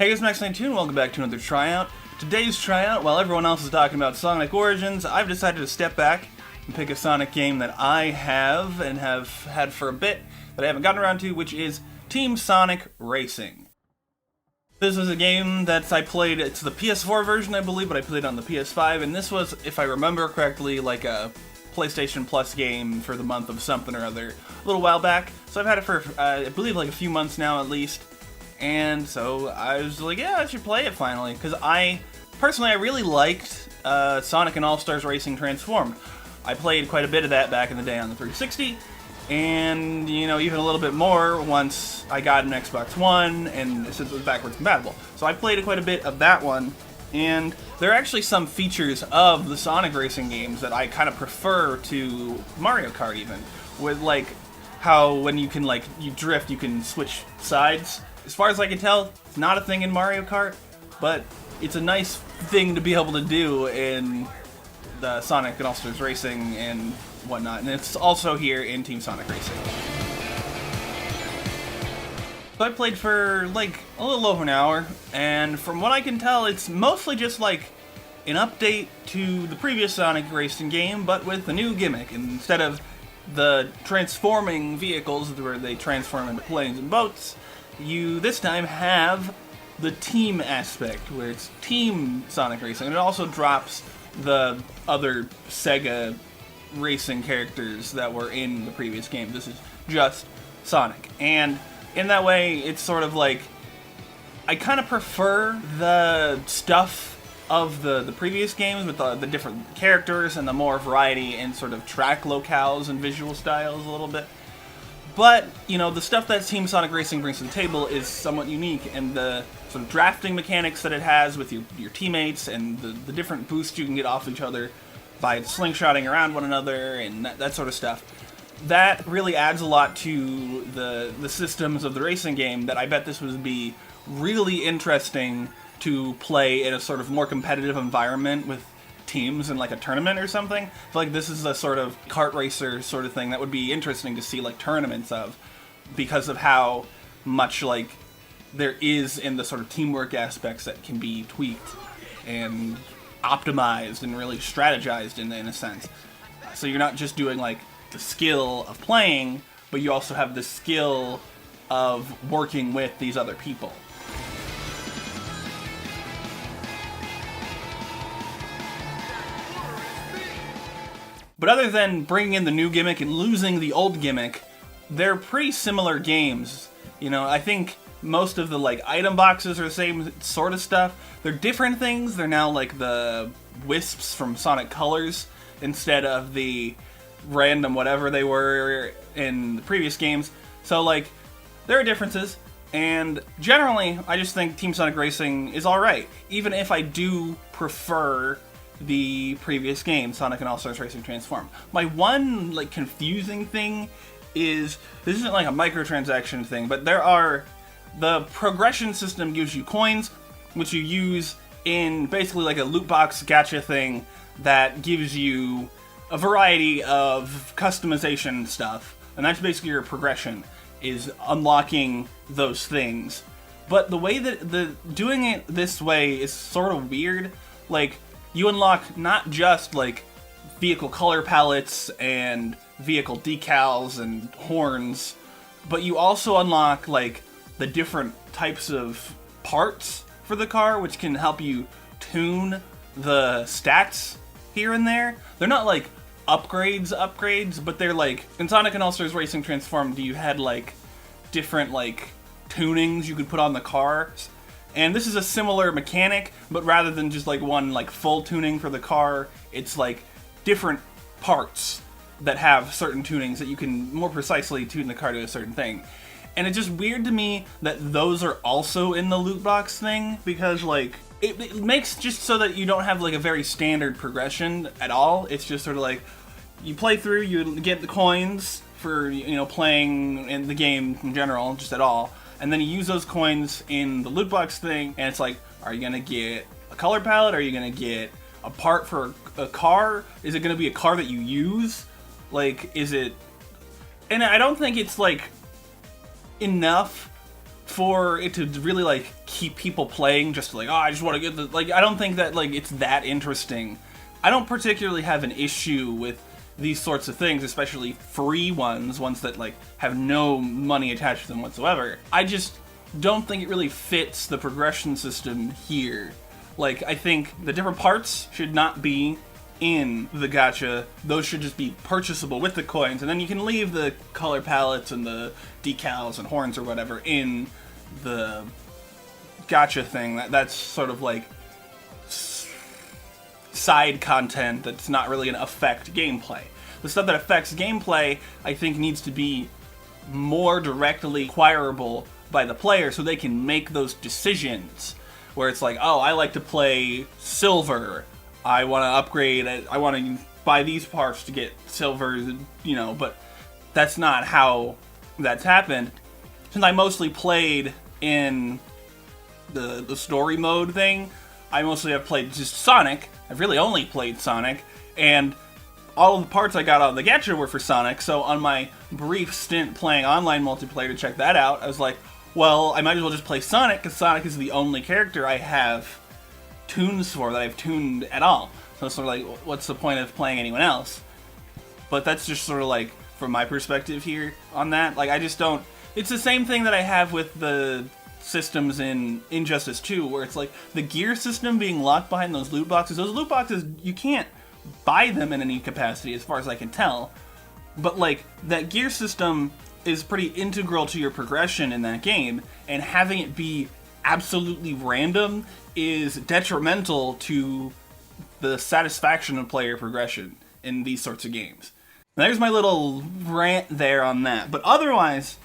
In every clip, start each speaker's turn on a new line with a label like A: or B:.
A: Hey guys, Max19, welcome back to another tryout. Today's tryout, while everyone else is talking about Sonic Origins, I've decided to step back and pick a Sonic game that I have and have had for a bit, but I haven't gotten around to, which is Team Sonic Racing. This is a game that I played, it's the PS4 version I believe, but I played on the PS5, and this was, if I remember correctly, like a PlayStation Plus game for the month of something or other a little while back. So I've had it for, I believe, like a few months now at least. And so I was like, yeah, I should play it finally, because I really liked Sonic and All-Stars Racing Transformed. I played quite a bit of that back in the day on the 360, and, you know, even a little bit more once I got an Xbox One, and since it was backwards compatible. So I played quite a bit of that one, and there are actually some features of the Sonic Racing games that I kind of prefer to Mario Kart even, with, like, how when you can, like, you drift, you can switch sides. As far as I can tell, it's not a thing in Mario Kart, but it's a nice thing to be able to do in the Sonic and All-Stars Racing and whatnot, and it's also here in Team Sonic Racing. So I played for, like, a little over an hour, and from what I can tell, it's mostly just, like, an update to the previous Sonic Racing game, but with a new gimmick. Instead of the transforming vehicles where they transform into planes and boats, you this time have the team aspect, where it's Team Sonic Racing, and it also drops the other Sega racing characters that were in the previous game. This is just Sonic, and in that way, it's sort of like, I kind of prefer the stuff of the previous games with the different characters and the more variety in sort of track locales and visual styles a little bit. But, you know, the stuff that Team Sonic Racing brings to the table is somewhat unique, and the sort of drafting mechanics that it has with your teammates and the different boosts you can get off each other by slingshotting around one another and that sort of stuff, that really adds a lot to the systems of the racing game that I bet this would be really interesting to play in a sort of more competitive environment with teams in like a tournament or something. I feel like this is a sort of kart racer sort of thing that would be interesting to see like tournaments of, because of how much like there is in the sort of teamwork aspects that can be tweaked and optimized and really strategized in a sense. So you're not just doing like the skill of playing, but you also have the skill of working with these other people. But other than bringing in the new gimmick and losing the old gimmick, they're pretty similar games. You know, I think most of the like item boxes are the same sort of stuff. They're different things. They're now like the wisps from Sonic Colors instead of the random whatever they were in the previous games. So like, there are differences, and generally I just think Team Sonic Racing is alright, even if I do prefer the previous game, Sonic and All-Stars Racing Transform. My one like confusing thing is, this isn't like a microtransaction thing, but the progression system gives you coins, which you use in basically like a loot box gacha thing that gives you a variety of customization stuff, and that's basically your progression, is unlocking those things. But the way that doing it this way is sort of weird. Like, you unlock not just like vehicle color palettes and vehicle decals and horns, but you also unlock like the different types of parts for the car, which can help you tune the stats here and there. They're not like upgrades, but they're like, in Sonic and All-Stars Racing Transformed, you had like different like tunings you could put on the cars. And this is a similar mechanic, but rather than just like one like full tuning for the car, it's like different parts that have certain tunings that you can more precisely tune the car to a certain thing. And it's just weird to me that those are also in the loot box thing, because like it makes just so that you don't have like a very standard progression at all. It's just sort of like, you play through, you get the coins for, you know, playing in the game in general, just at all. And then you use those coins in the loot box thing, and it's like, are you gonna get a color palette? Are you gonna get a part for a car? Is it gonna be a car that you use? Like, is it... And I don't think it's, like, enough for it to really, like, keep people playing, just like, oh, I just want to get the, like, I don't think that, like, it's that interesting. I don't particularly have an issue with these sorts of things, especially free ones that, like, have no money attached to them whatsoever. I just don't think it really fits the progression system here. Like, I think the different parts should not be in the gacha. Those should just be purchasable with the coins, and then you can leave the color palettes and the decals and horns or whatever in the gacha thing. That's sort of like side content that's not really going to affect gameplay. The stuff that affects gameplay, I think, needs to be more directly acquirable by the player so they can make those decisions. Where it's like, oh, I like to play silver. I want to upgrade. I want to buy these parts to get silver, you know, but that's not how that's happened. Since I mostly played in the story mode thing, I mostly have played just Sonic. I've really only played Sonic, and all of the parts I got out of the gacha were for Sonic, so on my brief stint playing online multiplayer to check that out, I was like, well, I might as well just play Sonic, because Sonic is the only character I have tunes for, that I've tuned at all. So it's sort of like, what's the point of playing anyone else? But that's just sort of like, from my perspective here on that, like, I just don't... It's the same thing that I have with the systems in Injustice 2, where it's like, the gear system being locked behind those loot boxes, you can't buy them in any capacity, as far as I can tell. But, like, that gear system is pretty integral to your progression in that game, and having it be absolutely random is detrimental to the satisfaction of player progression in these sorts of games. And there's my little rant there on that. But otherwise,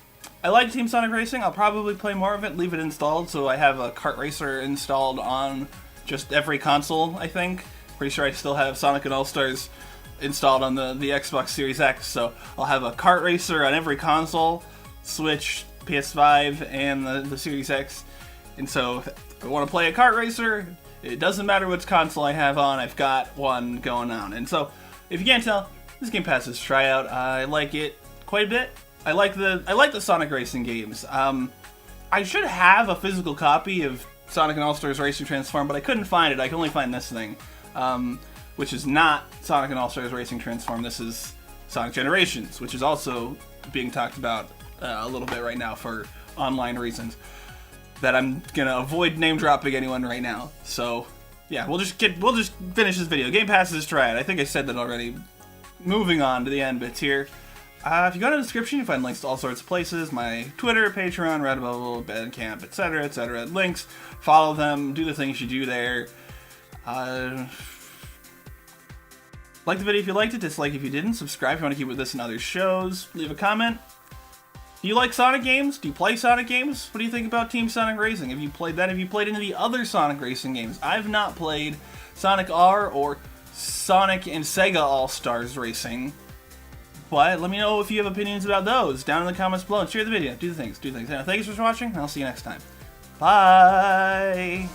A: I like Team Sonic Racing. I'll probably play more of it, leave it installed, so I have a Kart Racer installed on just every console, I think. Pretty sure I still have Sonic and All-Stars installed on the Xbox Series X, so I'll have a Kart Racer on every console, Switch, PS5, and the Series X. And so if I want to play a Kart Racer, it doesn't matter which console I have on, I've got one going on. And so, if you can't tell, this game passes tryout. I like it quite a bit. I like the Sonic Racing games. I should have a physical copy of Sonic and All-Stars Racing Transform, but I couldn't find it. I can only find this thing. Which is not Sonic and All-Stars Racing Transform. This is Sonic Generations, which is also being talked about a little bit right now for online reasons that I'm gonna avoid name dropping anyone right now. So yeah, we'll just finish this video. Game Passes triad. I think I said that already. Moving on to the end bits here. If you go to the description, you find links to all sorts of places. My Twitter, Patreon, Redbubble, Bandcamp, etc., etc. Links. Follow them. Do the things you do there. Like the video if you liked it, dislike if you didn't, subscribe if you want to keep with this and other shows, leave a comment. Do you like Sonic games? Do you play Sonic games? What do you think about Team Sonic Racing? Have you played that? Have you played any of the other Sonic Racing games? I've not played Sonic R or Sonic and Sega All-Stars Racing, but let me know if you have opinions about those down in the comments below, and share the video. Do the things. Thanks for watching, and I'll see you next time. Bye!